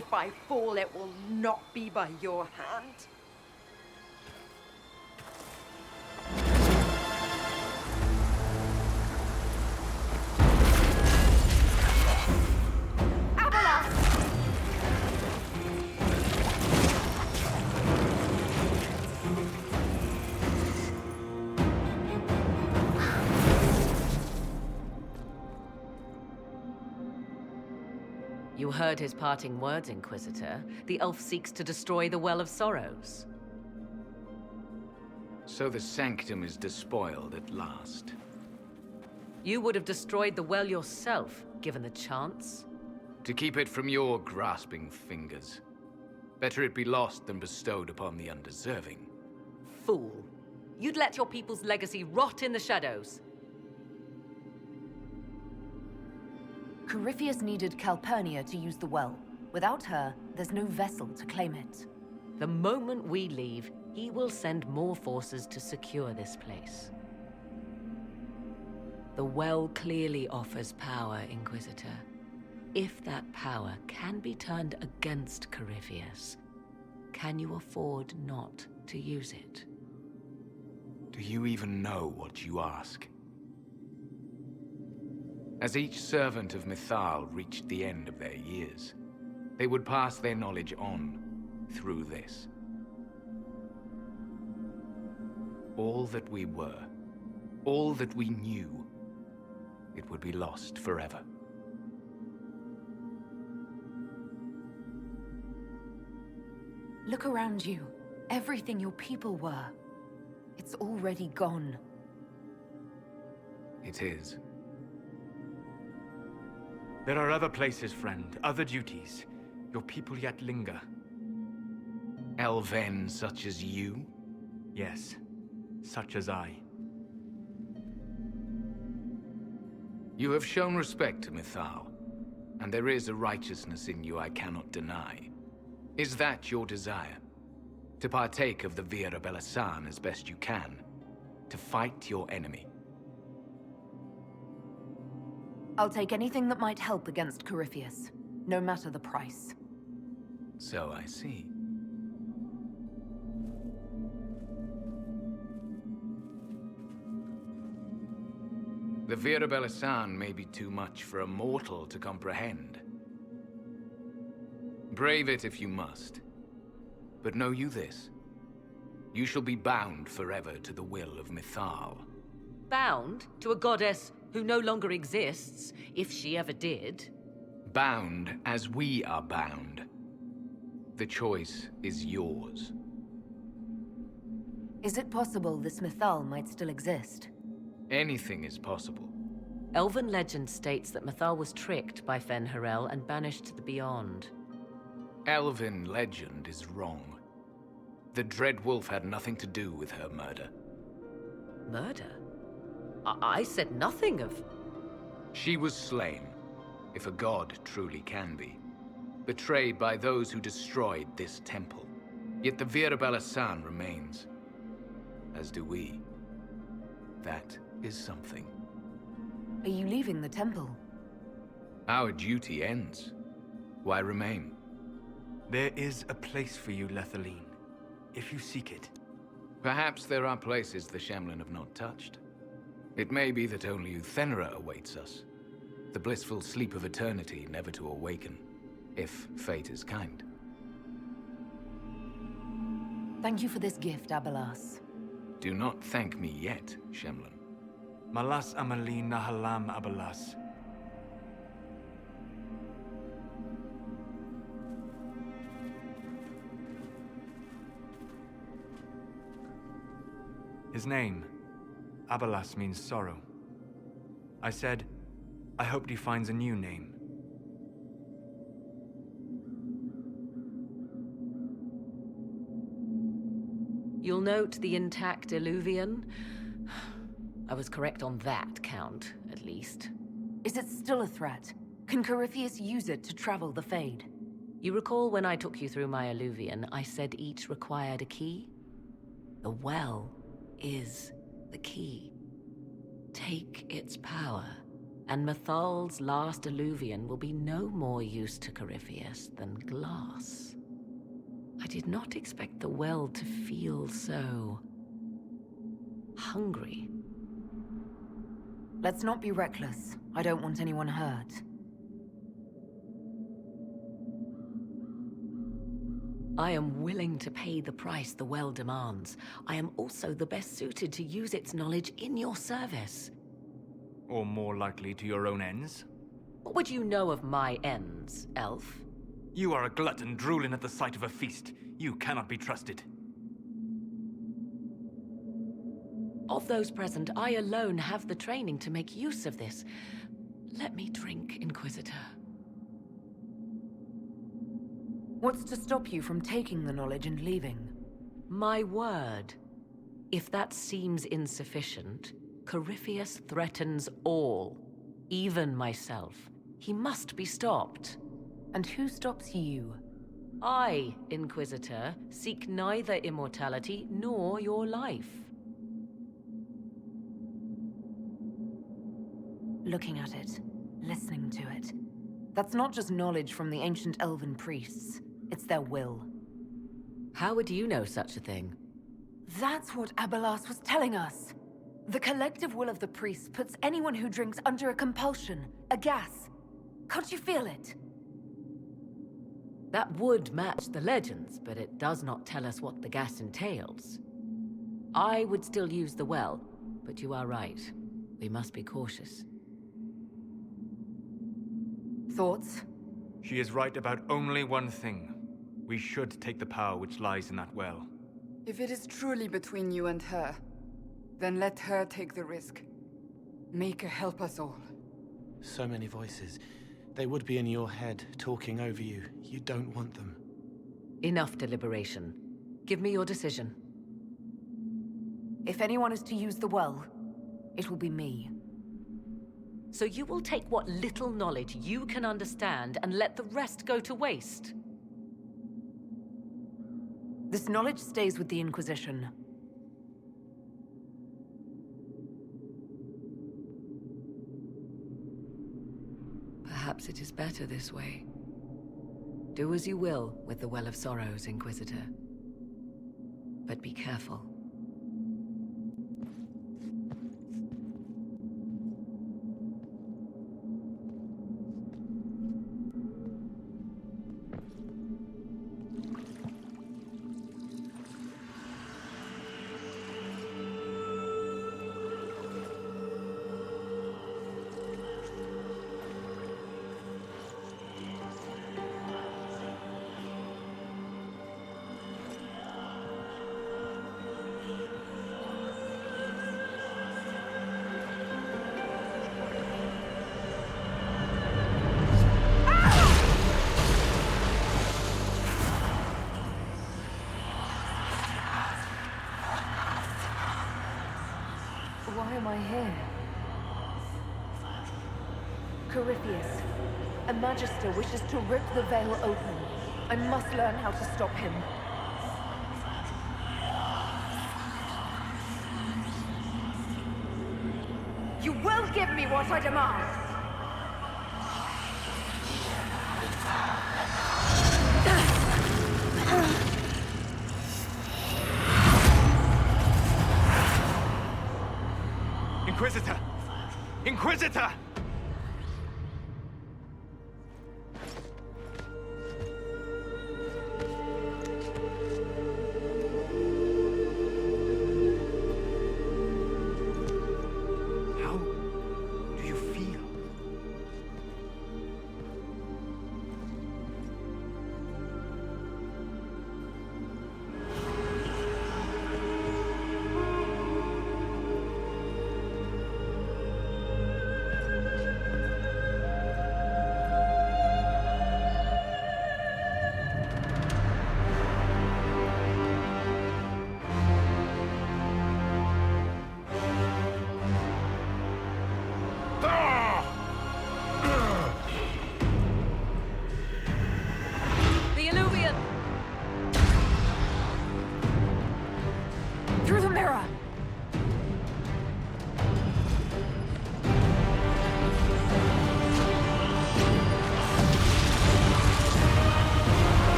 If I fall, it will not be by your hand. You heard his parting words, Inquisitor. The elf seeks to destroy the Well of Sorrows. So the sanctum is despoiled at last. You would have destroyed the well yourself, given the chance. To keep it from your grasping fingers. Better it be lost than bestowed upon the undeserving. Fool. You'd let your people's legacy rot in the shadows. Corypheus needed Calpurnia to use the well. Without her, there's no vessel to claim it. The moment we leave, he will send more forces to secure this place. The well clearly offers power, Inquisitor. If that power can be turned against Corypheus, can you afford not to use it? Do you even know what you ask? As each servant of Mithal reached the end of their years, they would pass their knowledge on through this. All that we were, all that we knew, it would be lost forever. Look around you. Everything your people were. It's already gone. It is. There are other places, friend, other duties. Your people yet linger. Elven such as you? Yes, such as I. You have shown respect to Mithal, and there is a righteousness in you I cannot deny. Is that your desire? To partake of the Vira Belasan as best you can? To fight your enemy? I'll take anything that might help against Corypheus, no matter the price. So I see. The Vira Belasan may be too much for a mortal to comprehend. Brave it if you must. But know you this. You shall be bound forever to the will of Mithal. Bound to a goddess who no longer exists, if she ever did. Bound as we are bound. The choice is yours. Is it possible this Mithal might still exist? Anything is possible. Elven legend states that Mithal was tricked by Fen-Harel and banished to the Beyond. Elven legend is wrong. The Dread Wolf had nothing to do with her murder. Murder? I said nothing of... She was slain, if a god truly can be. Betrayed by those who destroyed this temple. Yet the Vira Belasan remains. As do we. That is something. Are you leaving the temple? Our duty ends. Why remain? There is a place for you, Lethaline, if you seek it. Perhaps there are places the Shemlin have not touched. It may be that only Uthenra awaits us. The blissful sleep of eternity never to awaken, if fate is kind. Thank you for this gift, Abelas. Do not thank me yet, Shemlin. Malas Amalin Nahalam Abalas. His name, Abalas, means sorrow. I said, I hoped he finds a new name. You'll note the intact Illuvian. I was correct on that count, at least. Is it still a threat? Can Corypheus use it to travel the Fade? You recall when I took you through my Illuvian, I said each required a key? The well is the key. Take its power, and Mithal's last alluvian will be no more use to Corypheus than glass. I did not expect the well to feel so hungry. Let's not be reckless. I don't want anyone hurt. I am willing to pay the price the well demands. I am also the best suited to use its knowledge in your service. Or more likely to your own ends? What would you know of my ends, elf? You are a glutton drooling at the sight of a feast. You cannot be trusted. Of those present, I alone have the training to make use of this. Let me drink, Inquisitor. What's to stop you from taking the knowledge and leaving? My word. If that seems insufficient, Corypheus threatens all, even myself. He must be stopped. And who stops you? I, Inquisitor, seek neither immortality nor your life. Looking at it, listening to it. That's not just knowledge from the ancient elven priests. It's their will. How would you know such a thing? That's what Abelas was telling us. The collective will of the priests puts anyone who drinks under a compulsion, a gas. Can't you feel it? That would match the legends, but it does not tell us what the gas entails. I would still use the well, but you are right. We must be cautious. Thoughts? She is right about only one thing. We should take the power which lies in that well. If it is truly between you and her, then let her take the risk. Make her help us all. So many voices. They would be in your head, talking over you. You don't want them. Enough deliberation. Give me your decision. If anyone is to use the well, it will be me. So you will take what little knowledge you can understand and let the rest go to waste? This knowledge stays with the Inquisition. Perhaps it is better this way. Do as you will with the Well of Sorrows, Inquisitor. But be careful. Why am I here? Corypheus, a Magister wishes to rip the veil open. I must learn how to stop him. You will give me what I demand! Inquisitor! Inquisitor! How do you feel?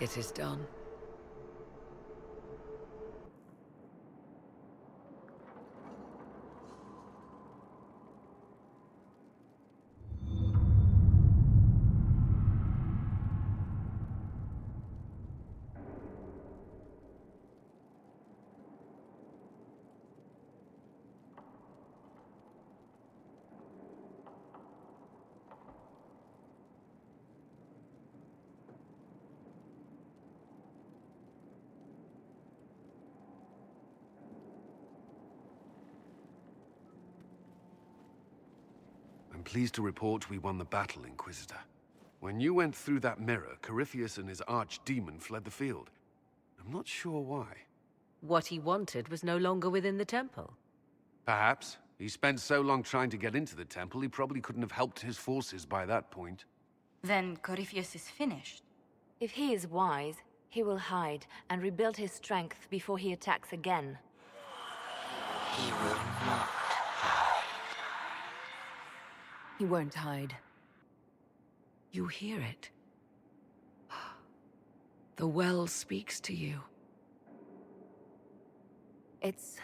It is done. I'm pleased to report we won the battle, Inquisitor. When you went through that mirror, Corypheus and his archdemon fled the field. I'm not sure why. What he wanted was no longer within the temple. Perhaps. He spent so long trying to get into the temple, he probably couldn't have helped his forces by that point. Then Corypheus is finished. If he is wise, he will hide and rebuild his strength before he attacks again. He will not. He won't hide. You hear it. The well speaks to you. It's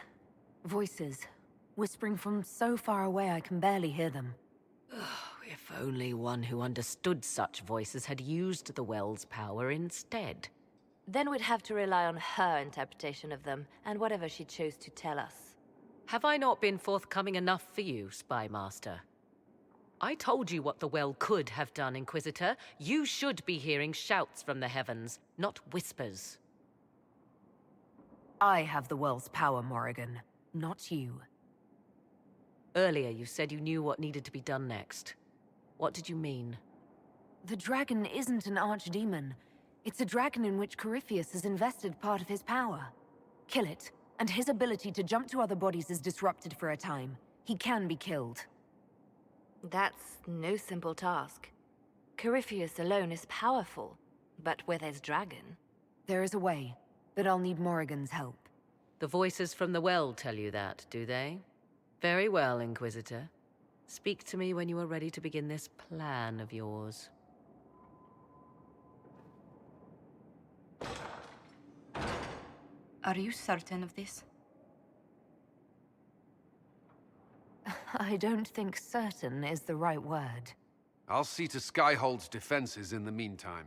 voices, whispering from so far away I can barely hear them. If only one who understood such voices had used the well's power instead. Then we'd have to rely on her interpretation of them, and whatever she chose to tell us. Have I not been forthcoming enough for you, Spy Master? I told you what the well could have done, Inquisitor. You should be hearing shouts from the heavens, not whispers. I have the well's power, Morrigan, not you. Earlier you said you knew what needed to be done next. What did you mean? The dragon isn't an archdemon. It's a dragon in which Corypheus has invested part of his power. Kill it, and his ability to jump to other bodies is disrupted for a time. He can be killed. That's no simple task. Corypheus alone is powerful, but with his dragon... There is a way, but I'll need Morrigan's help. The voices from the well tell you that, do they? Very well, Inquisitor. Speak to me when you are ready to begin this plan of yours. Are you certain of this? I don't think certain is the right word. I'll see to Skyhold's defenses in the meantime.